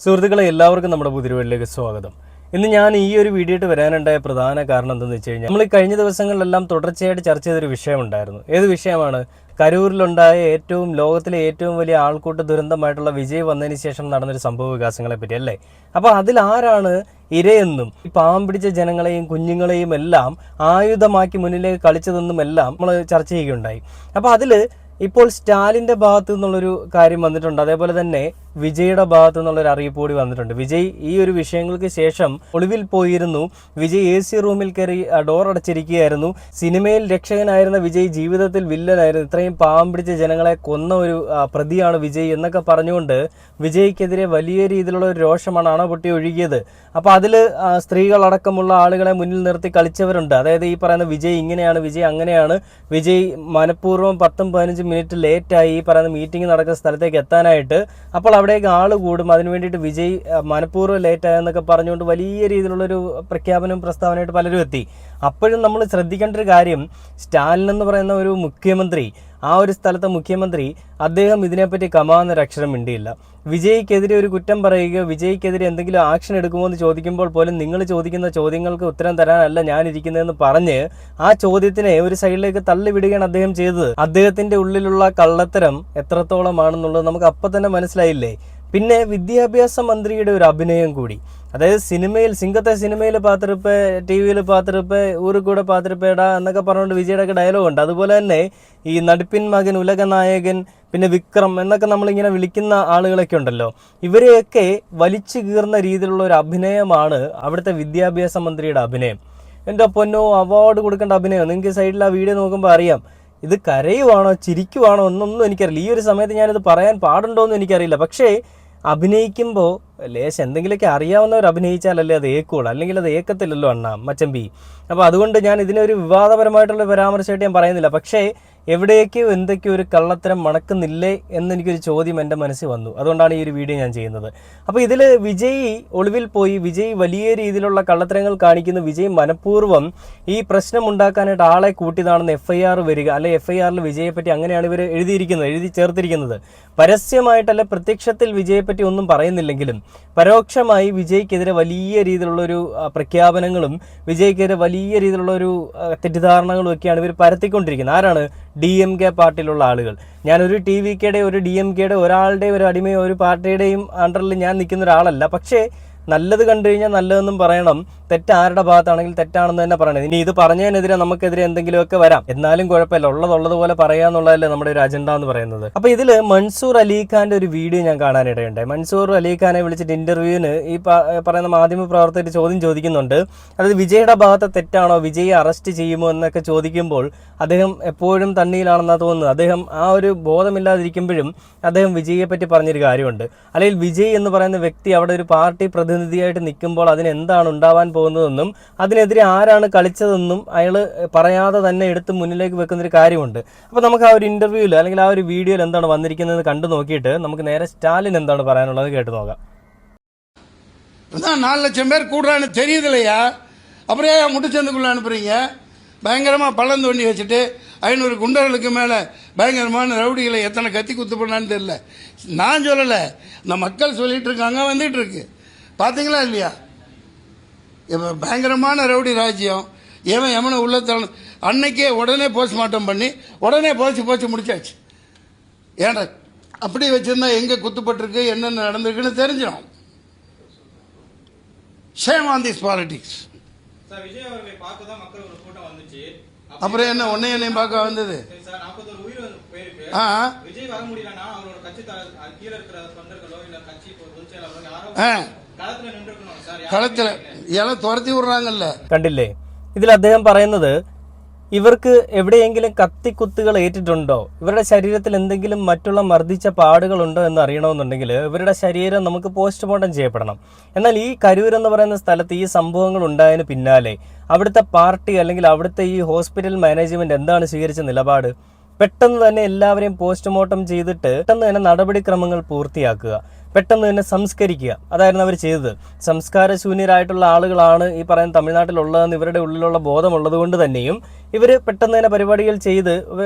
സുഹൃത്തുക്കളെ എല്ലാവർക്കും നമ്മുടെ പുതിയ സ്വാഗതം. ഇന്ന് ഞാൻ ഈ ഒരു വീഡിയോ ഇട്ട് വരാനുണ്ടായ പ്രധാന കാരണം എന്തെന്ന് വെച്ച് കഴിഞ്ഞാൽ നമ്മൾ ഈ കഴിഞ്ഞ ദിവസങ്ങളിലെല്ലാം തുടർച്ചയായിട്ട് ചർച്ച ചെയ്തൊരു വിഷയമുണ്ടായിരുന്നു. ഏത് വിഷയമാണ്? കരൂരിലുണ്ടായ ലോകത്തിലെ ഏറ്റവും വലിയ ആൾക്കൂട്ട ദുരന്തമായിട്ടുള്ള വിജയ് വന്നതിന് ശേഷം നടന്നൊരു സംഭവ വികാസങ്ങളെ പറ്റി അല്ലേ. അപ്പോൾ അതിൽ ആരാണ് ഇരയെന്നും ഈ പാവം പിടിച്ച ജനങ്ങളെയും കുഞ്ഞുങ്ങളെയും എല്ലാം ആയുധമാക്കി മുന്നിലേക്ക് കളിച്ചതെന്നും എല്ലാം നമ്മൾ ചർച്ച ചെയ്യുകയുണ്ടായി. അപ്പോൾ അതിൽ ഇപ്പോൾ സ്റ്റാലിൻ്റെ ഭാഗത്തു നിന്നുള്ളൊരു കാര്യം വന്നിട്ടുണ്ട്. അതേപോലെ തന്നെ വിജയുടെ ഭാഗത്തു നിന്നുള്ളൊരു അറിയിപ്പ് കൂടി വന്നിട്ടുണ്ട്. വിജയ് ഈ ഒരു വിഷയങ്ങൾക്ക് ശേഷം ഒളിവിൽ പോയിരുന്നു. വിജയ് AC റൂമിൽ കയറി ഡോർ അടച്ചിരിക്കുകയായിരുന്നു. സിനിമയിൽ രക്ഷകനായിരുന്ന വിജയ് ജീവിതത്തിൽ വില്ലനായിരുന്നു. ഇത്രയും പാവം പിടിച്ച ജനങ്ങളെ കൊന്ന ഒരു പ്രതിയാണ് വിജയ് എന്നൊക്കെ പറഞ്ഞുകൊണ്ട് വിജയ്ക്കെതിരെ വലിയ രീതിയിലുള്ള ഒരു രോഷമാണ് അണപൊട്ടി ഒഴുകിയത്. അപ്പോൾ അതിൽ സ്ത്രീകളടക്കമുള്ള ആളുകളെ മുന്നിൽ നിർത്തി കളിച്ചവരുണ്ട്. അതായത് ഈ പറയുന്ന വിജയ് ഇങ്ങനെയാണ്, വിജയ് അങ്ങനെയാണ്, വിജയ് മനഃപൂർവ്വം 10-15 മിനിറ്റ് ലേറ്റായി ഈ പറയുന്ന മീറ്റിംഗ് നടക്കുന്ന സ്ഥലത്തേക്ക് എത്താനായിട്ട്. അപ്പോൾ അവിടേക്ക് ആൾ കൂടും, അതിനു വേണ്ടിയിട്ട് വിജയ് മനഃപൂർവ്വം ലേറ്റായെന്നൊക്കെ പറഞ്ഞുകൊണ്ട് വലിയ രീതിയിലുള്ളൊരു പ്രസ്താവനയായിട്ട് പലരും എത്തി. അപ്പോഴും നമ്മൾ ശ്രദ്ധിക്കേണ്ട ഒരു കാര്യം, സ്റ്റാലിൻ എന്ന് പറയുന്ന ഒരു മുഖ്യമന്ത്രി, ആ ഒരു സ്ഥലത്തെ മുഖ്യമന്ത്രി, അദ്ദേഹം ഇതിനെപ്പറ്റി കമാന്നൊരു അക്ഷരം മിണ്ടിയില്ല. വിജയ്ക്കെതിരെ ഒരു കുറ്റം പറയുകയോ വിജയ്ക്കെതിരെ എന്തെങ്കിലും ആക്ഷൻ എടുക്കുമോ എന്ന് ചോദിക്കുമ്പോൾ പോലും നിങ്ങൾ ചോദിക്കുന്ന ചോദ്യങ്ങൾക്ക് ഉത്തരം തരാനല്ല ഞാൻ ഇരിക്കുന്നതെന്ന് പറഞ്ഞ് ആ ചോദ്യത്തിനെ ഒരു സൈഡിലേക്ക് തള്ളിവിടുകയാണ് അദ്ദേഹം ചെയ്തത്. അദ്ദേഹത്തിന്റെ ഉള്ളിലുള്ള കള്ളത്തരം എത്രത്തോളമാണെന്നുള്ളത് നമുക്ക് അപ്പം തന്നെ മനസ്സിലായില്ലേ. പിന്നെ വിദ്യാഭ്യാസ മന്ത്രിയുടെ ഒരു അഭിനയം കൂടി, അതായത് സിനിമയിൽ സിനിമയിൽ പാത്തിരുപ്പ്, TV പാത്തിരുപ്പ്, ഊര് കൂടെ പാത്തിരുപ്പേടാ എന്നൊക്കെ പറഞ്ഞുകൊണ്ട് വിജയുടെ ഒക്കെ ഡയലോഗ് ഉണ്ട്. അതുപോലെ തന്നെ ഈ നടിപ്പിൻ മകൻ, ഉലകനായകൻ, പിന്നെ വിക്രം എന്നൊക്കെ നമ്മളിങ്ങനെ വിളിക്കുന്ന ആളുകളൊക്കെ ഉണ്ടല്ലോ, ഇവരെയൊക്കെ വലിച്ചു കീറുന്ന രീതിയിലുള്ള ഒരു അഭിനയമാണ് അവിടുത്തെ വിദ്യാഭ്യാസ മന്ത്രിയുടെ അഭിനയം. എൻ്റെ പൊന്നോ, അവാർഡ് കൊടുക്കേണ്ട അഭിനയം. നിങ്ങൾക്ക് സൈഡിൽ ആ വീഡിയോ നോക്കുമ്പോൾ അറിയാം, ഇത് കരയുവാണോ ചിരിക്കുവാണോ എന്നൊന്നും എനിക്കറിയില്ല. ഈ ഒരു സമയത്ത് ഞാനിത് പറയാൻ പാടുണ്ടോ എന്ന് എനിക്കറിയില്ല. പക്ഷേ അഭിനയിക്കുമ്പോൾ ലേശം എന്തെങ്കിലുമൊക്കെ അറിയാവുന്നവർ അഭിനയിച്ചാലല്ലേ അത് ഏക്കുള്ളൂ, അല്ലെങ്കിൽ അത് ഏക്കത്തില്ലല്ലോ അണ്ണാ മച്ചമ്പി. അപ്പോൾ അതുകൊണ്ട് ഞാൻ ഇതിനൊരു വിവാദപരമായിട്ടുള്ള പരാമർശമായിട്ട് ഞാൻ പറയുന്നില്ല. പക്ഷേ എവിടേക്കോ എന്തൊക്കെയോ ഒരു കള്ളത്തരം മണക്കുന്നില്ലേ എന്നെനിക്കൊരു ചോദ്യം എൻ്റെ മനസ്സിൽ വന്നു. അതുകൊണ്ടാണ് ഈ ഒരു വീഡിയോ ഞാൻ ചെയ്യുന്നത്. അപ്പോൾ ഇതിൽ വിജയ് ഒളിവിൽ പോയി, വിജയ് വലിയ രീതിയിലുള്ള കള്ളത്തരങ്ങൾ കാണിക്കുന്നു. വിജയ് മനഃപൂർവ്വം ഈ പ്രശ്നം ഉണ്ടാക്കാനായിട്ട് ആളെ കൂട്ടിയതാണെന്ന് FIR വരിക, അല്ലെ FIRൽ വിജയെപ്പറ്റി അങ്ങനെയാണ് ഇവർ എഴുതി ചേർത്തിരിക്കുന്നത്. പരസ്യമായിട്ടല്ല പ്രത്യക്ഷത്തിൽ വിജയെപ്പറ്റി ഒന്നും പറയുന്നില്ലെങ്കിലും പരോക്ഷമായി വിജയ്ക്കെതിരെ വലിയ രീതിയിലുള്ളൊരു പ്രഖ്യാപനങ്ങളും വിജയ്ക്കെതിരെ വലിയ രീതിയിലുള്ളൊരു തെറ്റിദ്ധാരണകളും ഒക്കെയാണ് ഇവർ പരത്തിക്കൊണ്ടിരിക്കുന്നത്. ആരാണ്? DMK പാർട്ടിയിലുള്ള ആളുകൾ. ഞാനൊരു TVKയുടെ ഒരു DMKയുടെ ഒരാളുടെ ഒരു അടിമയോ ഒരു പാർട്ടിയുടെയും അണ്ടറിൽ ഞാൻ നിൽക്കുന്ന ഒരാളല്ല. പക്ഷേ നല്ലത് കണ്ടു കഴിഞ്ഞാൽ നല്ലതെന്നും പറയണം, തെറ്റ് ആരുടെ ഭാഗത്താണെങ്കിൽ തെറ്റാണെന്ന് തന്നെ പറയണം. ഇനി ഇത് പറഞ്ഞതിനെതിരെ നമുക്കെതിരെ എന്തെങ്കിലുമൊക്കെ വരാം, എന്നാലും കുഴപ്പമില്ല, ഉള്ളതുപോലെ പറയാന്നുള്ളതല്ലേ നമ്മുടെ ഒരു അജണ്ട എന്ന് പറയുന്നത്. അപ്പോൾ ഇതിൽ മൻസൂർ അലിഖാന്റെ ഒരു വീഡിയോ ഞാൻ കാണാനിടയുണ്ടായി. മൻസൂർ അലിഖാനെ വിളിച്ചിട്ട് ഇന്റർവ്യൂവിന് ഈ പറയുന്ന മാധ്യമ പ്രവർത്തകർ ചോദ്യം ചോദിക്കുന്നുണ്ട്. അതായത് വിജയുടെ ഭാഗത്തെ തെറ്റാണോ, വിജയെ അറസ്റ്റ് ചെയ്യുമോ എന്നൊക്കെ ചോദിക്കുമ്പോൾ അദ്ദേഹം എപ്പോഴും തണ്ണിയിലാണെന്നാണ് തോന്നുന്നത്. അദ്ദേഹം ആ ഒരു ബോധമില്ലാതിരിക്കുമ്പോഴും അദ്ദേഹം വിജയെ പറ്റി പറഞ്ഞൊരു കാര്യമുണ്ട്. അല്ലെങ്കിൽ വിജയ് എന്ന് പറയുന്ന വ്യക്തി അവിടെ ഒരു പാർട്ടി പ്രതിനിധിയായിട്ട് നിൽക്കുമ്പോൾ അതിനെന്താണ് ഉണ്ടാവാൻ പോകുന്നതെന്നും അതിനെതിരെ ആരാണ് കളിച്ചതെന്നും അയാൾ പറയാതെ തന്നെ എടുത്ത് മുന്നിലേക്ക് വെക്കുന്നൊരു കാര്യമുണ്ട്. അപ്പോൾ നമുക്ക് ആ ഒരു ഇന്റർവ്യൂവിൽ അല്ലെങ്കിൽ ആ ഒരു വീഡിയോയിൽ എന്താണ് വന്നിരിക്കുന്നത് കണ്ടു നോക്കിയിട്ട് നമുക്ക് നേരെ സ്റ്റാലിൻ എന്താണ് പറയാനുള്ളത് കേട്ട് നോക്കാം. 4 லட்சம் பேர் கூடுறான்னு தெரியுது இல்லையா? அப்படியே முட்டுச்சந்துக்குள்ள அனுப்புறீங்க. பயங்கரமாக பள்ளம் தோண்டி வச்சுட்டு 500 குண்டர்களுக்கு மேலே பயங்கரமான ரவுடிகளை எத்தனை கத்தி குத்து பண்ணான்னு தெரியல. நான் சொல்லலை, இந்த மக்கள் சொல்லிட்டு இருக்காங்க, வந்துட்டு இருக்கு. பார்த்தீங்களா இல்லையா? இப்போ பயங்கரமான ரவுடி ராஜ்யம். எவனை உள்ள அன்னைக்கே உடனே போஸ்ட்மார்ட்டம் பண்ணி உடனே போச்சு முடிச்சாச்சு. ஏன்டா அப்படி வச்சிருந்தா எங்கே குத்துப்பட்டிருக்கு, என்னென்ன நடந்திருக்குன்னு தெரிஞ்சிடும். Shame on this politics. அப்புறம் என்ன என்னையும் பார்க்க வந்தது? കളത്തിൽ ഇയാളെ തുരത്തി വിടുறாங்கல்ல. കണ്ടില്ലേ? ഇതിൽ അദ്ദേഹം പറയുന്നത് ഇവർക്ക് എവിടെയെങ്കിലും കത്തിക്കുത്തുകൾ ഏറ്റിട്ടുണ്ടോ, ഇവരുടെ ശരീരത്തിൽ എന്തെങ്കിലും മറ്റുള്ള മർദ്ദിച്ച പാടുകളുണ്ടോ എന്ന് അറിയണമെന്നുണ്ടെങ്കിൽ ഇവരുടെ ശരീരം നമുക്ക് പോസ്റ്റ്മോർട്ടം ചെയ്യപ്പെടണം. എന്നാൽ ഈ കരൂർ എന്ന് പറയുന്ന സ്ഥലത്ത് ഈ സംഭവങ്ങൾ ഉണ്ടായതിന് പിന്നാലെ അവിടുത്തെ പാർട്ടി അല്ലെങ്കിൽ അവിടുത്തെ ഈ ഹോസ്പിറ്റൽ മാനേജ്മെന്റ് എന്താണ് സ്വീകരിച്ച നിലപാട്? പെട്ടെന്ന് തന്നെ എല്ലാവരെയും പോസ്റ്റ്മോർട്ടം ചെയ്തിട്ട് പെട്ടെന്ന് തന്നെ നടപടിക്രമങ്ങൾ പൂർത്തിയാക്കുക, പെട്ടെന്ന് തന്നെ സംസ്കരിക്കുക. അതായിരുന്നു അവർ ചെയ്തത്. സംസ്കാരശൂന്യരായിട്ടുള്ള ആളുകളാണ് ഈ പറയുന്ന തമിഴ്നാട്ടിലുള്ളതെന്ന് ഇവരുടെ ഉള്ളിലുള്ള ബോധമുള്ളത് കൊണ്ട് തന്നെയും ഇവർ പെട്ടെന്ന് തന്നെ പരിപാടികൾ ചെയ്ത്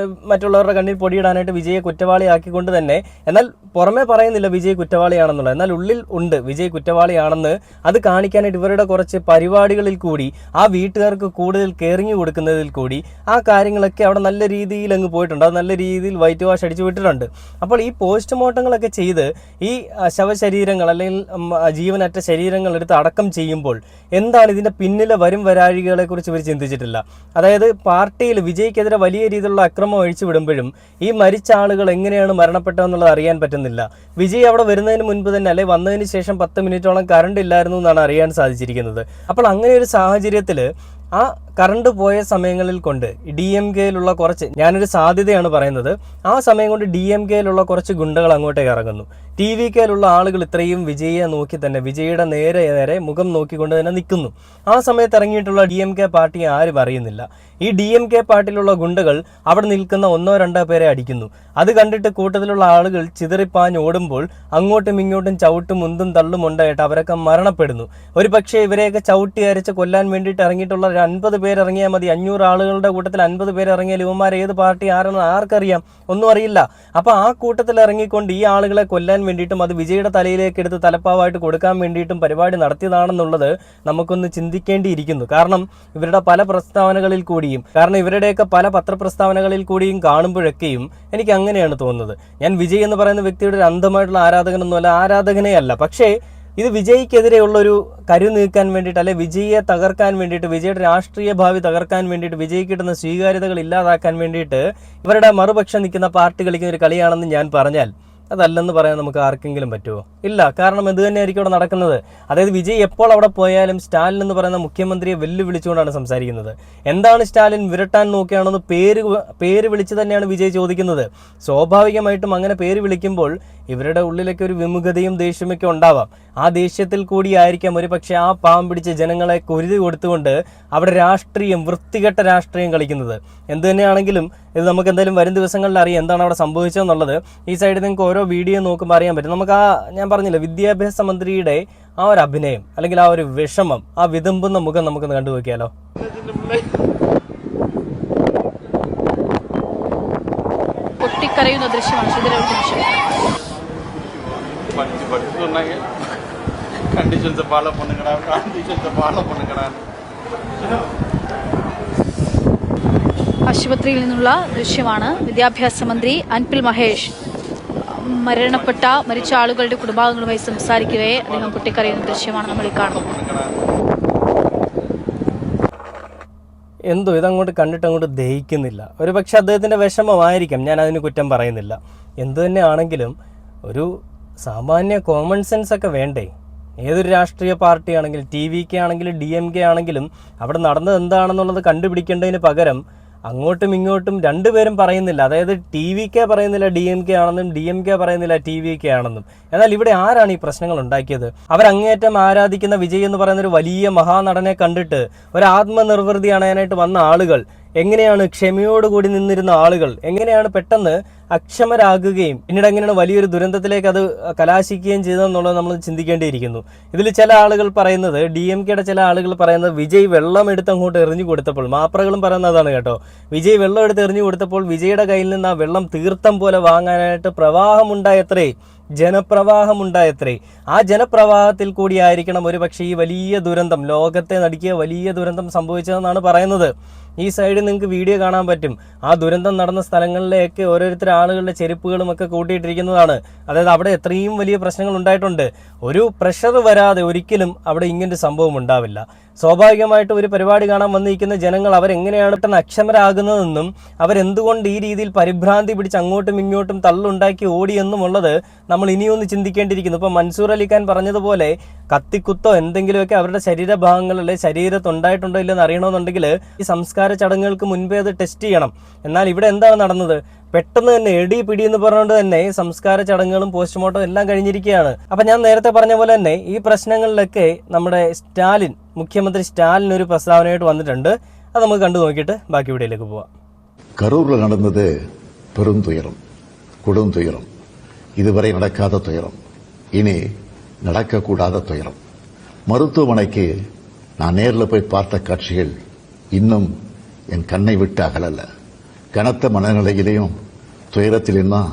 മറ്റുള്ളവരുടെ കണ്ണിൽ പൊടിയിടാനായിട്ട് വിജയെ കുറ്റവാളിയാക്കിക്കൊണ്ട് തന്നെ, എന്നാൽ പുറമെ പറയുന്നില്ല വിജയ് കുറ്റവാളിയാണെന്നുള്ളത്, എന്നാൽ ഉള്ളിൽ ഉണ്ട് വിജയ് കുറ്റവാളിയാണെന്ന്. അത് കാണിക്കാനായിട്ട് ഇവരുടെ കുറച്ച് പരിപാടികളിൽ കൂടി ആ വീട്ടുകാർക്ക് കൂടുതൽ കെയറിങ് കൊടുക്കുന്നതിൽ കൂടി ആ കാര്യങ്ങളൊക്കെ അവിടെ നല്ല രീതിയിൽ അങ്ങ് പോയിട്ടുണ്ട്. അത് നല്ല രീതിയിൽ വൈറ്റ് വാഷ് അടിച്ചു വിട്ടിട്ടുണ്ട്. അപ്പോൾ ഈ പോസ്റ്റ്മോർട്ടങ്ങളൊക്കെ ചെയ്ത് ഈ ശവശരീരങ്ങൾ അല്ലെങ്കിൽ ജീവനറ്റ ശരീരങ്ങൾ എടുത്ത് അടക്കം ചെയ്യുമ്പോൾ എന്താണ് ഇതിന്റെ പിന്നിലെ വരും വരാഴികളെ കുറിച്ച് ഇവർ ചിന്തിച്ചിട്ടില്ല. അതായത് പാർട്ടിയിൽ വിജയ്ക്കെതിരെ വലിയ രീതിയിലുള്ള അക്രമം അഴിച്ചു വിടുമ്പോഴും ഈ മരിച്ച ആളുകൾ എങ്ങനെയാണ് മരണപ്പെട്ടതെന്നുള്ളത് അറിയാൻ പറ്റുന്നില്ല. വിജയ് അവിടെ വരുന്നതിന് മുൻപ് തന്നെ അല്ലെ വന്നതിന് ശേഷം 10 മിനിറ്റോളം കറണ്ട് ഇല്ലായിരുന്നു എന്നാണ് അറിയാൻ സാധിച്ചിരിക്കുന്നത്. അപ്പോൾ അങ്ങനെ ഒരു സാഹചര്യത്തിൽ ആ കറണ്ട് പോയ സമയങ്ങളിൽ കൊണ്ട് DMK-യിലുള്ള കുറച്ച്, ഞാനൊരു സാധ്യതയാണ് പറയുന്നത്, ആ സമയം കൊണ്ട് DMK-യിലുള്ള കുറച്ച് ഗുണ്ടകൾ അങ്ങോട്ടേക്ക് ഇറങ്ങുന്നു. TVK-യിലുള്ള ആളുകൾ ഇത്രയും വിജയെ നോക്കി തന്നെ, വിജയുടെ നേരെ മുഖം നോക്കിക്കൊണ്ട് തന്നെ നിൽക്കുന്നു. ആ സമയത്ത് ഇറങ്ങിയിട്ടുള്ള DMK പാർട്ടിയെ ആരും അറിയുന്നില്ല. ഈ DMK പാർട്ടിയിലുള്ള ഗുണ്ടകൾ അവിടെ നിൽക്കുന്ന 1-2 പേരെ അടിക്കുന്നു. അത് കണ്ടിട്ട് കൂട്ടത്തിലുള്ള ആളുകൾ ചിതറിപ്പാഞ്ഞ് ഓടുമ്പോൾ അങ്ങോട്ടും ഇങ്ങോട്ടും ചവിട്ടും മുന്തും തള്ളും ഉണ്ടായിട്ട് അവരൊക്കെ മരണപ്പെടുന്നു. ഒരു പക്ഷേ ഇവരെയൊക്കെ ചവിട്ടി അരച്ച് കൊല്ലാൻ വേണ്ടിയിട്ട് ഇറങ്ങിയിട്ടുള്ള 50 പേര് ഇറങ്ങിയാൽ മതി. 500 ആളുകളുടെ കൂട്ടത്തിൽ 50 പേര് ഇറങ്ങിയാൽ ഇവന്മാർ ഏത് പാർട്ടി ആരെന്ന് ആർക്കറിയാം? ഒന്നും അറിയില്ല. അപ്പൊ ആ കൂട്ടത്തിൽ ഇറങ്ങിക്കൊണ്ട് ഈ ആളുകളെ കൊല്ലാൻ വേണ്ടിയിട്ടും അത് വിജയുടെ തലയിലേക്ക് എടുത്ത് തലപ്പാവായിട്ട് കൊടുക്കാൻ വേണ്ടിയിട്ടും പരിപാടി നടത്തിയതാണെന്നുള്ളത് നമുക്കൊന്ന് ചിന്തിക്കേണ്ടിയിരിക്കുന്നു. കാരണം ഇവരുടെ പല പ്രസ്താവനകളിൽ കൂടിയും, കാരണം ഇവരുടെയൊക്കെ പല പത്രപ്രസ്താവനകളിൽ കൂടിയും കാണുമ്പോഴൊക്കെയും എനിക്ക് അങ്ങനെയാണ് തോന്നുന്നത്. ഞാൻ വിജയ് എന്ന് പറയുന്ന വ്യക്തിയുടെ ഒരു അന്ധമായിട്ടുള്ള ആരാധകനൊന്നുമല്ല, ആരാധകനേ അല്ല. പക്ഷേ ഇത് വിജയ്ക്കെതിരെയുള്ളൊരു കരു നീക്കാൻ വേണ്ടിയിട്ട്, അല്ലെ വിജയെ തകർക്കാൻ വേണ്ടിയിട്ട്, വിജയുടെ രാഷ്ട്രീയ ഭാവി തകർക്കാൻ വേണ്ടിയിട്ട്, വിജയ്ക്ക് കിട്ടുന്ന സ്വീകാര്യതകൾ ഇല്ലാതാക്കാൻ വേണ്ടിയിട്ട് ഇവരുടെ മറുപക്ഷം നിൽക്കുന്ന പാർട്ടി കളിക്കുന്ന ഒരു കളിയാണെന്ന് ഞാൻ പറഞ്ഞാൽ അതല്ലെന്ന് പറയാൻ നമുക്ക് ആർക്കെങ്കിലും പറ്റുമോ? ഇല്ല. കാരണം ഇത് തന്നെയായിരിക്കും അവിടെ നടക്കുന്നത്. അതായത് വിജയ് എപ്പോൾ അവിടെ പോയാലും സ്റ്റാലിൻ എന്ന് പറയുന്ന മുഖ്യമന്ത്രിയെ വെല്ലുവിളിച്ചുകൊണ്ടാണ് സംസാരിക്കുന്നത്. എന്താണ് സ്റ്റാലിൻ വിരട്ടാൻ നോക്കുകയാണെന്ന് പേര് വിളിച്ച് തന്നെയാണ് വിജയ് ചോദിക്കുന്നത്. സ്വാഭാവികമായിട്ടും അങ്ങനെ പേര് വിളിക്കുമ്പോൾ ഇവരുടെ ഉള്ളിലൊക്കെ ഒരു വിമുഖതയും ദേഷ്യമൊക്കെ ഉണ്ടാവാം. ആ ദേഷ്യത്തിൽ കൂടിയായിരിക്കാം ഒരു പക്ഷേ ആ പാവം പിടിച്ച ജനങ്ങളെ കുരുതി കൊടുത്തുകൊണ്ട് അവിടെ രാഷ്ട്രീയം, വൃത്തികെട്ട രാഷ്ട്രീയം കളിക്കുന്നത്. എന്ത് തന്നെയാണെങ്കിലും ഇത് നമുക്ക് എന്തായാലും വരും ദിവസങ്ങളിൽ അറിയാം എന്താണ് അവിടെ സംഭവിച്ചതെന്നുള്ളത്. ഈ സൈഡിൽ നിങ്ങൾക്ക് ഓരോ വീഡിയോ നോക്കുമ്പോൾ അറിയാൻ പറ്റും. നമുക്ക് ഞാൻ പറഞ്ഞില്ല, വിദ്യാഭ്യാസ മന്ത്രിയുടെ ആ ഒരു അഭിനയം അല്ലെങ്കിൽ ആ ഒരു വിഷമം, ആ വിതുമ്പുന്ന മുഖം നമുക്കൊന്ന് കണ്ടു നോക്കിയാലോ. പൊട്ടിക്കരയുന്ന ദൃശ്യമാണ്. ആശുപത്രിയിൽ നിന്നുള്ള ദൃശ്യമാണ്. വിദ്യാഭ്യാസ മന്ത്രി അൻപിൽ മഹേഷ് മരിച്ച ആളുകളുടെ കുടുംബാംഗങ്ങളുമായി സംസാരിക്കവേ അദ്ദേഹം പൊട്ടിക്കരയുന്ന ദൃശ്യമാണ് നമ്മൾ ഈ കാണുന്നത്. എന്തോ ഇതങ്ങോട്ട് കണ്ടിട്ട് അങ്ങോട്ട് ദഹിക്കുന്നില്ല. ഒരു പക്ഷെ അദ്ദേഹത്തിൻ്റെ വിഷമമായിരിക്കാം, ഞാൻ അതിന് കുറ്റം പറയുന്നില്ല. എന്തു തന്നെ ആണെങ്കിലും ഒരു സാമാന്യ കോമൺ സെൻസ് ഒക്കെ വേണ്ടേ? ഏതൊരു രാഷ്ട്രീയ പാർട്ടിയാണെങ്കിലും, TVK ആണെങ്കിലും DMK ആണെങ്കിലും അവിടെ നടന്നത് എന്താണെന്നുള്ളത് കണ്ടുപിടിക്കേണ്ടതിന് പകരം അങ്ങോട്ടും ഇങ്ങോട്ടും രണ്ടുപേരും പറയുന്നില്ല. അതായത് TVK പറയുന്നില്ല DMK ആണെന്നും, DMK പറയുന്നില്ല TVK ആണെന്നും. എന്നാൽ ഇവിടെ ആരാണ് ഈ പ്രശ്നങ്ങൾ ഉണ്ടാക്കിയത്? അവരങ്ങേറ്റം ആരാധിക്കുന്ന വിജയ് എന്ന് പറയുന്ന ഒരു വലിയ മഹാനടനെ കണ്ടിട്ട് ഒരു ആത്മനിർവൃതി അണയാനായിട്ട് വന്ന ആളുകൾ എങ്ങനെയാണ് ക്ഷമയോടുകൂടി നിന്നിരുന്ന ആളുകൾ എങ്ങനെയാണ് പെട്ടെന്ന് അക്ഷമരാകുകയും പിന്നീട് എങ്ങനെയാണ് വലിയൊരു ദുരന്തത്തിലേക്ക് അത് കലാശിക്കുകയും ചെയ്തതെന്നുള്ളത് നമ്മൾ ചിന്തിക്കേണ്ടിയിരിക്കുന്നു. ഇതിൽ ചില ആളുകൾ പറയുന്നത്, DMK-യുടെ ചില ആളുകൾ പറയുന്നത്, വിജയ് വെള്ളം എടുത്ത് അങ്ങോട്ട് എറിഞ്ഞു കൊടുത്തപ്പോൾ, മാപ്രകളും പറയുന്നതാണ് കേട്ടോ, വിജയ് വെള്ളം എടുത്ത് എറിഞ്ഞു കൊടുത്തപ്പോൾ വിജയുടെ കയ്യിൽ നിന്ന് ആ വെള്ളം തീർത്ഥം പോലെ വാങ്ങാനായിട്ട് പ്രവാഹമുണ്ടായത്രേ, ജനപ്രവാഹമുണ്ടായത്രേ. ആ ജനപ്രവാഹത്തിൽ കൂടിയായിരിക്കണം ഒരു പക്ഷേ ഈ വലിയ ദുരന്തം, ലോകത്തെ നടുക്കിയ വലിയ ദുരന്തം സംഭവിച്ചതെന്നാണ് പറയുന്നത്. ഈ സൈഡിൽ നിങ്ങൾക്ക് വീഡിയോ കാണാൻ പറ്റും. ആ ദുരന്തം നടന്ന സ്ഥലങ്ങളിലേക്ക് ഓരോരുത്തർ ആളുകളുടെ ചെരുപ്പുകളും ഒക്കെ കൂട്ടിയിട്ടിരിക്കുന്നതാണ്. അതായത് അവിടെ എത്രയും വലിയ പ്രശ്നങ്ങൾ ഉണ്ടായിട്ടുണ്ട്. ഒരു പ്രഷർ വരാതെ ഒരിക്കലും അവിടെ ഇങ്ങനൊരു സംഭവം ഉണ്ടാവില്ല. സ്വാഭാവികമായിട്ട് ഒരു പരിപാടി കാണാൻ വന്നിരിക്കുന്ന ജനങ്ങൾ അവരെങ്ങനെയാണ് പെട്ടെന്ന് അക്ഷമരാകുന്നതെന്നും അവരെന്തുകൊണ്ട് ഈ രീതിയിൽ പരിഭ്രാന്തി പിടിച്ച് അങ്ങോട്ടും ഇങ്ങോട്ടും തള്ളുണ്ടാക്കി ഓടിയെന്നുമുള്ളത് നമ്മൾ ഇനിയൊന്ന് ചിന്തിക്കേണ്ടിയിരിക്കുന്നു. ഇപ്പം മൻസൂർ അലിഖാൻ പറഞ്ഞതുപോലെ കത്തിക്കുത്തോ എന്തെങ്കിലുമൊക്കെ അവരുടെ ശരീരഭാഗങ്ങൾ അല്ലെ ശരീരത്തുണ്ടായിട്ടുണ്ടോ ഇല്ലെന്ന് അറിയണമെന്നുണ്ടെങ്കിൽ ഈ സംസ്കാര ചടങ്ങുകൾക്ക് മുൻപേ അത് ടെസ്റ്റ് ചെയ്യണം. എന്നാൽ ഇവിടെ എന്താണ് നടന്നത്? പെട്ടെന്ന് തന്നെ എടി പിടി എന്ന് പറഞ്ഞുകൊണ്ട് തന്നെ സംസ്കാര ചടങ്ങുകളും പോസ്റ്റ്മോർട്ടം എല്ലാം കഴിഞ്ഞിരിക്കുകയാണ്. അപ്പം ഞാൻ നേരത്തെ പറഞ്ഞ പോലെ തന്നെ ഈ പ്രശ്നങ്ങളിലൊക്കെ നമ്മുടെ സ്റ്റാലിൻ, മുഖ്യമന്ത്രി സ്റ്റാലിൻ ഒരു പ്രസ്താവനയായിട്ട് വന്നിട്ടുണ്ട്. അത് നമുക്ക് കണ്ടു നോക്കിയിട്ട് ബാക്കി വീഡിയോയിലേക്ക് പോവാം. കരൂരിൽ നടന്നത് പെരും തുയരം, കൊടും തുയരം, இதுவரை நடக்காத துயரம், இனி நடக்கக்கூடாத துயரம். மருத்துவமனைக்கு நான் நேரில் போய் பார்த்த காட்சிகள் இன்னும் என் கண்ணை விட்டு அகலல. கனத்த மனநிலையிலையும் துயரத்திலும் தான்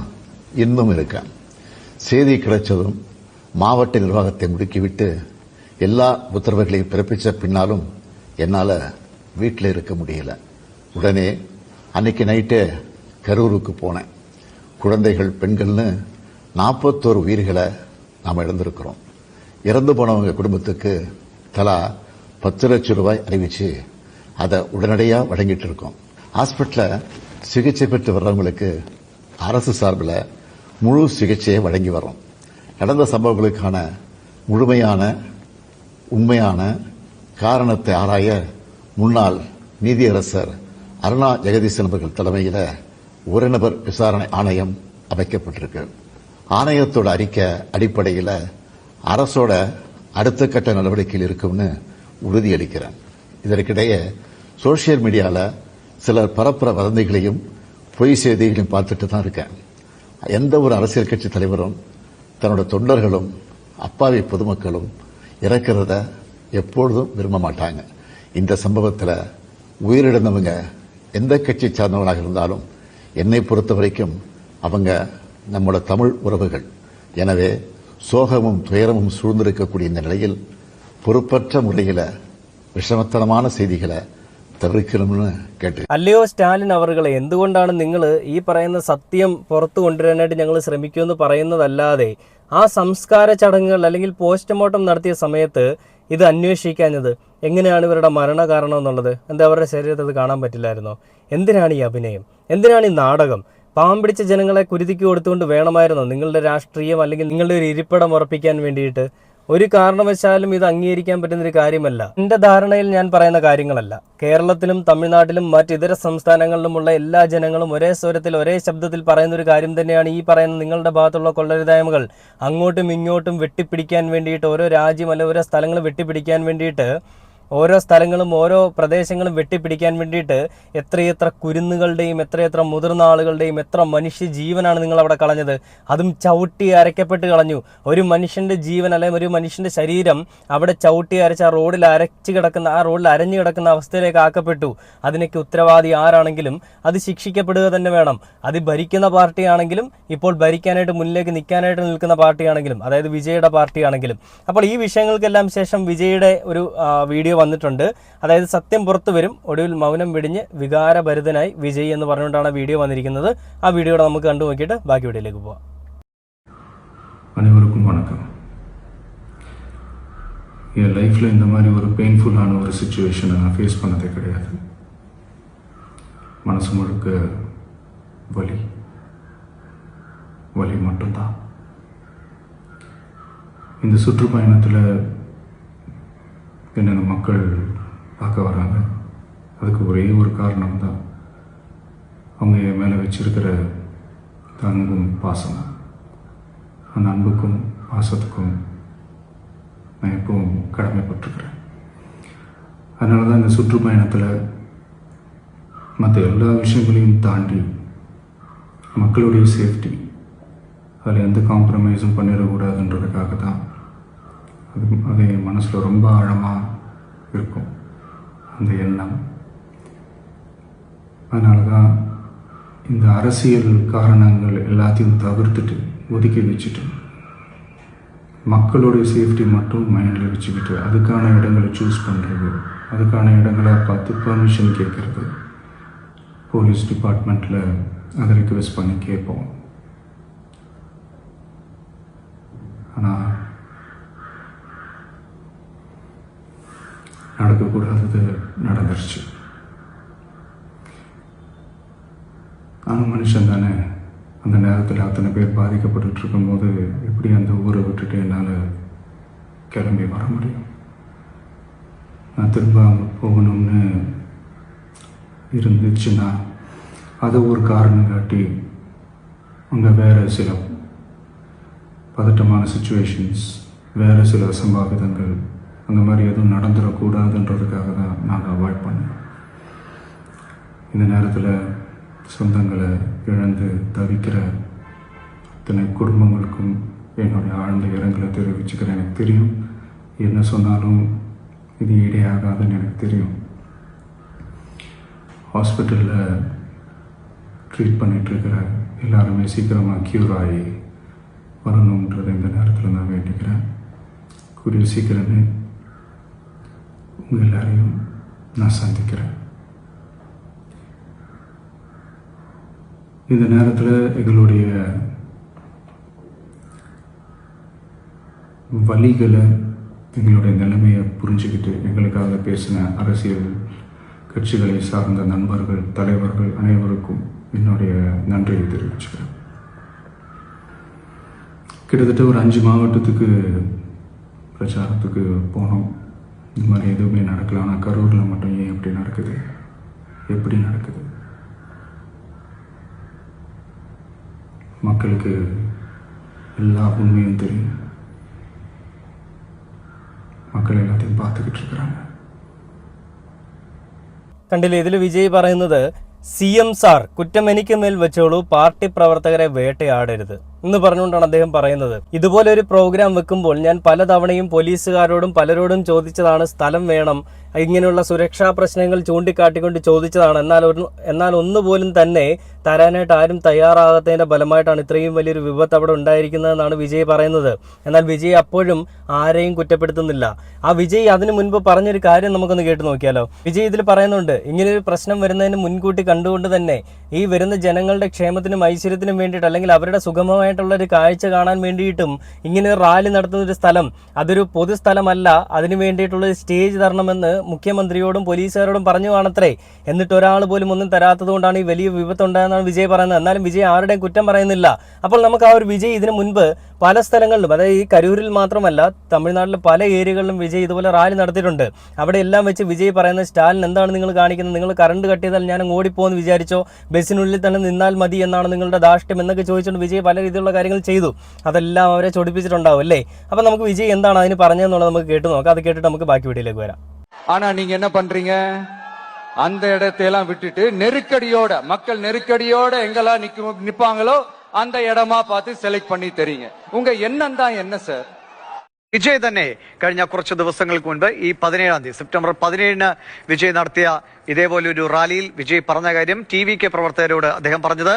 இன்னும் இருக்கேன். செய்தி கிடைச்சதும் மாவட்ட நிர்வாகத்தை முடுக்கிவிட்டு எல்லா உத்தரவுகளையும் பிறப்பிச்ச பின்னாலும் என்னால வீட்டில் இருக்க முடியல. உடனே அன்னைக்கு நைட்டே கரூருக்கு போனேன். குழந்தைகள், பெண்கள்னு 41 உயிர்களை நாம் இழந்திருக்கிறோம். இறந்து போனவங்க குடும்பத்துக்கு தலா 10 லட்சம் ரூபாய் அறிவிச்சு அதை உடனடியாக வழங்கிட்டு இருக்கோம். ஹாஸ்பிட்டலில் சிகிச்சை பெற்று வர்றவங்களுக்கு அரசு சார்பில் முழு சிகிச்சையை வழங்கி வரோம். நடந்த சம்பவங்களுக்கான முழுமையான உண்மையான காரணத்தை ஆராய முன்னாள் நீதியரசர் அருணா ஜெகதீசன் அவர்கள் தலைமையில் ஒரு நபர் விசாரணை ஆணையம் அமைக்கப்பட்டிருக்கு. ஆணையத்தோட அறிக்கை அடிப்படையில் அரசோட அடுத்த கட்ட நடவடிக்கையில் இருக்கும்னு உறுதியளிக்கிறேன். இதற்கிடையே சோசியல் மீடியாவில் சிலர் பரப்புற வதந்திகளையும் பொய் செய்திகளையும் பார்த்துட்டு தான் இருக்கேன். எந்த ஒரு அரசியல் கட்சி தலைவரும் தன்னோட தொண்டர்களும் அப்பாவி பொதுமக்களும் இறக்கிறத எப்பொழுதும் விரும்ப மாட்டாங்க. இந்த சம்பவத்தில் உயிரிழந்தவங்க எந்த கட்சி சார்ந்தவர்களாக இருந்தாலும் என்னை பொறுத்த வரைக்கும் அவங்க நம்மளோட தமிழ் உறவுகள். எனவே சோகமும் துயரமும் சூழ்ந்திருக்கக்கூடிய இந்த நிலையில் பொறுப்பற்ற முறையில் விஷமத்தனமான செய்திகளை തകർക്കണമെന്ന് കേട്ടു. അല്ലയോ സ്റ്റാലിൻ അവർകളെ, എന്തുകൊണ്ടാണ് നിങ്ങൾ ഈ പറയുന്ന സത്യം പുറത്തു കൊണ്ടുവരാനായിട്ട് ഞങ്ങൾ ശ്രമിക്കുമെന്ന് പറയുന്നതല്ലാതെ ആ സംസ്കാര ചടങ്ങുകൾ അല്ലെങ്കിൽ പോസ്റ്റ്മോർട്ടം നടത്തിയ സമയത്ത് ഇത് അന്വേഷിക്കാഞ്ഞത്? എങ്ങനെയാണ് ഇവരുടെ മരണകാരണം എന്നുള്ളത്? എന്താ അവരുടെ ശരീരത്തിൽ അത് കാണാൻ പറ്റില്ലായിരുന്നോ? എന്തിനാണ് ഈ അഭിനയം? എന്തിനാണ് ഈ നാടകം? പാവം പിടിച്ച ജനങ്ങളെ കുരുതിക്ക് കൊടുത്തുകൊണ്ട് വേണമായിരുന്നോ നിങ്ങളുടെ രാഷ്ട്രീയം അല്ലെങ്കിൽ നിങ്ങളുടെ ഒരു ഇരിപ്പിടം ഉറപ്പിക്കാൻ വേണ്ടിയിട്ട്? ഒരു കാരണവശാലും ഇത് അംഗീകരിക്കാൻ പറ്റുന്നൊരു കാര്യമല്ല. എൻ്റെ ധാരണയിൽ ഞാൻ പറയുന്ന കാര്യങ്ങളല്ല. കേരളത്തിലും തമിഴ്നാട്ടിലും മറ്റിതര സംസ്ഥാനങ്ങളിലുമുള്ള എല്ലാ ജനങ്ങളും ഒരേ സ്വരത്തിൽ ഒരേ ശബ്ദത്തിൽ പറയുന്ന ഒരു കാര്യം തന്നെയാണ് ഈ പറയുന്ന നിങ്ങളുടെ ഭാഗത്തുള്ള കൊള്ളരുതായ്മകൾ അങ്ങോട്ടും ഇങ്ങോട്ടും വെട്ടിപ്പിടിക്കാൻ വേണ്ടിയിട്ട്, ഓരോ രാജ്യം അല്ലെ ഓരോ സ്ഥലങ്ങൾ വെട്ടിപ്പിടിക്കാൻ വേണ്ടിയിട്ട്, ഓരോ സ്ഥലങ്ങളും ഓരോ പ്രദേശങ്ങളും വെട്ടിപ്പിടിക്കാൻ വേണ്ടിയിട്ട് എത്രയെത്ര കുരുന്നുകളുടെയും എത്രയെത്ര മുതിർന്ന ആളുകളുടെയും എത്ര മനുഷ്യ ജീവനാണ് നിങ്ങൾ അവിടെ കളഞ്ഞത്. അതും ചവിട്ടി അരയ്ക്കപ്പെട്ട് കളഞ്ഞു. ഒരു മനുഷ്യൻ്റെ ജീവൻ അല്ലെങ്കിൽ ഒരു മനുഷ്യൻ്റെ ശരീരം അവിടെ ചവിട്ടി അരച്ച് ആ റോഡിൽ അരഞ്ഞു കിടക്കുന്ന അവസ്ഥയിലേക്ക് ആക്കപ്പെട്ടു. അതിനൊക്കെ ഉത്തരവാദി ആരാണെങ്കിലും അത് ശിക്ഷിക്കപ്പെടുക തന്നെ വേണം. അത് ഭരിക്കുന്ന പാർട്ടിയാണെങ്കിലും ഇപ്പോൾ ഭരിക്കാനായിട്ട് മുന്നിലേക്ക് നിൽക്കാനായിട്ട് നിൽക്കുന്ന പാർട്ടിയാണെങ്കിലും, അതായത് വിജയുടെ പാർട്ടിയാണെങ്കിലും. അപ്പോൾ ഈ വിഷയങ്ങൾക്കെല്ലാം ശേഷം വിജയുടെ ഒരു വീഡിയോ വന്നിട്ടുണ്ട്. അതായത് സത്യം പുറത്തു വരും, ഒടുവിൽ മൗനം വെടിഞ്ഞ് വികാരഭരിതനായി വിജയ് എന്ന് പറഞ്ഞുകൊണ്ടാണ് വീഡിയോ വന്നിരിക്കുന്നത്. ആ വീഡിയോയുടെ നമുക്ക് കണ്ടു നോക്കിയിട്ട് ബാക്കി വീഡിയോയിലേക്ക് പോവാം. அனைவருக்கும் வணக்கம். என் லைஃப்பில் இந்த மாதிரி ஒரு பெயின்ஃபுல்லான ஒரு சுச்சுவேஷனை நான் ஃபேஸ் பண்ணதே கிடையாது. மனசு முழுக்க வலி மட்டும்தான். இந்த சுற்றுப்பயணத்தில் என்னென்ன மக்கள் பார்க்க வராங்க, அதுக்கு ஒரே ஒரு காரணம் தான் அவங்க என் மேலே வச்சிருக்கிற அன்பும் பாசமும். அந்த அன்புக்கும் பாசத்துக்கும் நான் எப்பவும் கடமைப்பட்டிருக்கிறேன். அதனால தான் இந்த சுற்றுப்பயணத்தில் மற்ற எல்லா விஷயங்களையும் தாண்டி மக்களுடைய சேஃப்டி, அதில் எந்த காம்ப்ரமைஸும் பண்ணிடக்கூடாதுன்றதுக்காக தான் அது என் மனசில் ரொம்ப ஆழமாக இருக்கும் அந்த எண்ணம். அதனால தான் இந்த அரசியல் காரணங்கள் எல்லாத்தையும் தவிர்த்துட்டு ஒதுக்கி வச்சுட்டு மக்களுடைய சேஃப்டி மட்டும் மைண்டில் வச்சுக்கிட்டு அதுக்கான இடங்களை சூஸ் பண்ணுறது, அதுக்கான இடங்களை பார்த்து பெர்மிஷன் கேட்குறது, போலீஸ் டிபார்ட்மெண்ட்டில் அதை ரிக்வெஸ்ட் பண்ணி கேட்போம். ஆனால் நடக்கக்கூடாதது நடந்துருச்சு. நானும் மனுஷன் தானே. அந்த நேரத்தில் அத்தனை பேர் பாதிக்கப்பட்டு இருக்கும்போது எப்படி அந்த ஊரை விட்டுட்டு என்னால் கிளம்பி வர முடியும்? நான் திரும்ப போகணும்னு இருந்துச்சுன்னா அதை ஒரு காரணம் காட்டி அங்கே வேறு சில பதட்டமான சுச்சுவேஷன்ஸ், வேறு சில அசம்பாவிதங்கள் அந்த மாதிரி எதுவும் நடந்துடக்கூடாதுன்றதுக்காக தான் நான் அவாய்ட் பண்ணேன். இந்த நேரத்தில் சொந்தங்களை இழந்து தவிக்கிற அத்தனை குடும்பங்களுக்கும் என்னுடைய ஆழ்ந்த இரங்கலை தெரிவிச்சுக்கிறேன். எனக்கு தெரியும் என்ன சொன்னாலும் இது ஈடே ஆகாதுன்னு எனக்கு தெரியும். ஹாஸ்பிட்டலில் ட்ரீட் பண்ணிகிட்ருக்கிற எல்லாருமே சீக்கிரமாக க்யூர் ஆகி வரணுன்றதை இந்த நேரத்தில் நான் வேண்டிக்கிறேன். கூடிய சீக்கிரமே உங்கள் எல்லாரையும் நான் சந்திக்கிறேன். இந்த நேரத்தில் எங்களுடைய வலிகளை, எங்களுடைய நிலைமையை புரிஞ்சுக்கிட்டு எங்களுக்காக பேசின அரசியல் கட்சிகளை சார்ந்த நண்பர்கள், தலைவர்கள் அனைவருக்கும் என்னுடைய நன்றியை தெரிவிச்சுக்கிறேன். கிட்டத்தட்ட ஒரு 5 மாவட்டத்துக்கு பிரச்சாரத்துக்கு போனோம். இந்த மாதிரி எதுவுமே நடக்கல. ஆனால் கரூரில் மட்டும் ஏன் எப்படி நடக்குது, எப்படி நடக்குது? மக்களுக்கு எல்லா உண்மையும் தெரியும். மக்கள் எல்லாத்தையும் பார்த்துக்கிட்டு இருக்கிறாங்க. കണ്ടില്ലേ, ഇതിൽ വിജയ് പറയുന്നത് CM സാർ കുറ്റം എനിക്ക് മേൽ വെച്ചോളൂ, പാർട്ടി പ്രവർത്തകരെ വേട്ടയാടരുത് എന്ന് പറഞ്ഞുകൊണ്ടാണ് അദ്ദേഹം പറയുന്നത്. ഇതുപോലെ ഒരു പ്രോഗ്രാം വെക്കുമ്പോൾ ഞാൻ പലതവണയും പോലീസുകാരോടും പലരോടും ചോദിച്ചതാണ്, സ്ഥലം വേണം, ഇങ്ങനെയുള്ള സുരക്ഷാ പ്രശ്നങ്ങൾ ചൂണ്ടിക്കാട്ടിക്കൊണ്ട് ചോദിച്ചതാണ്. എന്നാൽ ഒന്നുപോലും തന്നെ തരാനായിട്ട് ആരും തയ്യാറാകാത്തതിൻ്റെ ഫലമായിട്ടാണ് ഇത്രയും വലിയൊരു വിപത്ത് അവിടെ ഉണ്ടായിരിക്കുന്നതെന്നാണ് വിജയ് പറയുന്നത്. എന്നാൽ വിജയ് അപ്പോഴും ആരെയും കുറ്റപ്പെടുത്തുന്നില്ല. ആ വിജയ് അതിനു മുൻപ് പറഞ്ഞൊരു കാര്യം നമുക്കൊന്ന് കേട്ട് നോക്കിയാലോ. വിജയ് ഇതിൽ പറയുന്നുണ്ട്, ഇങ്ങനെയൊരു പ്രശ്നം വരുന്നതിന് മുൻകൂട്ടി കണ്ടുകൊണ്ട് തന്നെ ഈ വരുന്ന ജനങ്ങളുടെ ക്ഷേമത്തിനും ഐശ്വര്യത്തിനും വേണ്ടിയിട്ട്, അല്ലെങ്കിൽ അവരുടെ സുഗമമായിട്ടുള്ള ഒരു കാഴ്ച കാണാൻ വേണ്ടിയിട്ടും ഇങ്ങനെ ഒരു റാലി നടത്തുന്ന ഒരു സ്ഥലം അതൊരു പൊതുസ്ഥലമല്ല, അതിനു വേണ്ടിയിട്ടുള്ള സ്റ്റേജ് തരണമെന്ന് മുഖ്യമന്ത്രിയോടും പോലീസുകാരോടും പറഞ്ഞു കാണത്രേ. എന്നിട്ട് ഒരാൾ പോലും ഒന്നും തരാത്തത് കൊണ്ടാണ് ഈ വലിയ വിപത്തുണ്ടായെന്നാണ് വിജയ് പറയുന്നത്. എന്നാലും വിജയ് ആരുടെയും കുറ്റം പറയുന്നില്ല. അപ്പോൾ നമുക്ക് ആ ഒരു വിജയ് ഇതിനു മുൻപ് പല സ്ഥലങ്ങളിലും, അതായത് ഈ കരൂരിൽ മാത്രമല്ല തമിഴ്നാട്ടിലെ പല ഏരിയകളിലും വിജയ് ഇതുപോലെ റാലി നടത്തിയിട്ടുണ്ട്. അവിടെ എല്ലാം വെച്ച് വിജയ് പറയുന്നത്, സ്റ്റാലിൻ എന്താണ് നിങ്ങൾ കാണിക്കുന്നത്, നിങ്ങൾ കറണ്ട് കട്ട് ചെയ്താൽ ഞാൻ ഓടിപ്പോന്ന് വിചാരിച്ചോ, ബസ്സിനുള്ളിൽ തന്നെ നിന്നാൽ മതി എന്നാണ് നിങ്ങളുടെ ധാർഷ്ട്യം എന്നൊക്കെ ചോദിച്ചുകൊണ്ട് വിജയ് പല രീതിയിലുള്ള കാര്യങ്ങൾ ചെയ്തു. അതെല്ലാം അവരെ ചൊടിപ്പിച്ചിട്ടുണ്ടാവും അല്ലേ. അപ്പം നമുക്ക് വിജയ് എന്താണ് അതിന് പറഞ്ഞതെന്നുള്ളത് നമുക്ക് കേട്ട് നോക്കാം. അത് കേട്ടിട്ട് നമുക്ക് ബാക്കി വീഡിയോയിലേക്ക് വരാം. ஆனா நீங்க என்ன பண்றீங்க, அந்த இடத்தையெல்லாம் விட்டுட்டு நெருக்கடியோட, மக்கள் நெருக்கடியோட எங்கெல்லாம் நிப்பாங்களோ அந்த இடமா பார்த்து செலக்ட் பண்ணி தரீங்க. உங்க எண்ணம் தான் என்ன சார்? വിജയ് തന്നെ കഴിഞ്ഞ കുറച്ച് ദിവസങ്ങൾക്ക് മുൻപ് ഈ 17-ാം തീയതി സെപ്റ്റംബർ 17-ന് വിജയ് നടത്തിയ ഇതേപോലെ ഒരു റാലിയിൽ വിജയ് പറഞ്ഞ കാര്യം TVK പ്രവർത്തകരോട് അദ്ദേഹം പറഞ്ഞത്,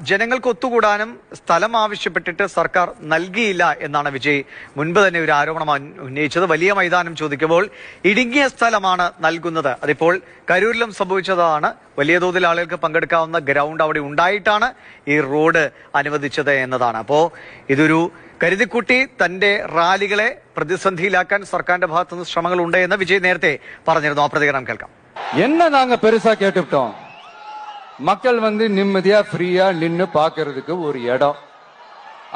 ജനങ്ങൾക്ക് ഒത്തുകൂടാനും സ്ഥലം ആവശ്യപ്പെട്ടിട്ട് സർക്കാർ നൽകിയില്ല എന്നാണ് വിജയ് മുൻപ് തന്നെ ഒരു ആരോപണം ഉന്നയിച്ചത്. വലിയ മൈതാനം ചോദിക്കുമ്പോൾ ഇടുങ്ങിയ സ്ഥലമാണ് നൽകുന്നത്. അതിപ്പോൾ കരൂരിലും സംഭവിച്ചതാണ്. വലിയ തോതിൽ ആളുകൾക്ക് പങ്കെടുക്കാവുന്ന ഗ്രൗണ്ട് അവിടെ ഉണ്ടായിട്ടാണ് ഈ റോഡ് അനുവദിച്ചത് എന്നതാണ്. അപ്പോൾ ഇതൊരു കരുതിക്കുട്ടി തന്റെ റാലികളെ പ്രതിസന്ധിയിലാക്കാൻ സർക്കാരിന്റെ ഭാഗത്തുനിന്ന് ശ്രമങ്ങൾ ഉണ്ട് എന്ന് വിജയ് നേരത്തെ പറഞ്ഞിരുന്നു. ആ പ്രതികരണം കേൾക്കാം. என்ன நாங்க பெருசா கேட்டுட்டோம், மக்கள் நிம்மதியா ஃப்ரீயா நின்னு பாக்குறதுக்கு ஒரு இடம்,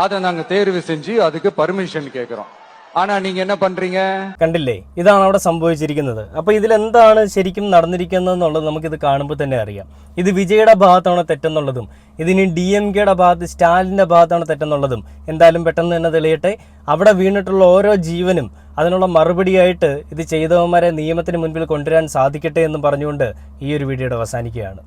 அதை நாங்க தேர்வு செஞ்சு அதுக்கு பர்மிஷன் கேட்கிறோம். ஆனா நீங்க என்ன பண்றீங்க? കണ്ടില്ലേ, ഇതാണ് അവിടെ സംഭവിച്ചിരിക്കുന്നത്. അപ്പൊ ഇതിലെന്താണ് ശരിക്കും നടന്നിരിക്കുന്നത് എന്നുള്ളത് നമുക്കിത് കാണുമ്പോൾ തന്നെ അറിയാം. ഇത് വിജയുടെ ഭാഗത്താണ് തെറ്റെന്നുള്ളതും ഇതിന് DMKയുടെ ഭാഗത്ത്, സ്റ്റാലിന്റെ ഭാഗത്താണ് തെറ്റെന്നുള്ളതും എന്തായാലും പെട്ടെന്ന് തന്നെ തെളിയട്ടെ. അവിടെ വീണിട്ടുള്ള ഓരോ ജീവനും അതിനുള്ള മറുപടിയായിട്ട് ഇത് ചെയ്തവന്മാരെ നിയമത്തിന് മുൻപിൽ കൊണ്ടുവരാൻ സാധിക്കട്ടെ എന്ന് പറഞ്ഞുകൊണ്ട് ഈ ഒരു വീഡിയോയുടെ അവസാനിക്കുകയാണ്.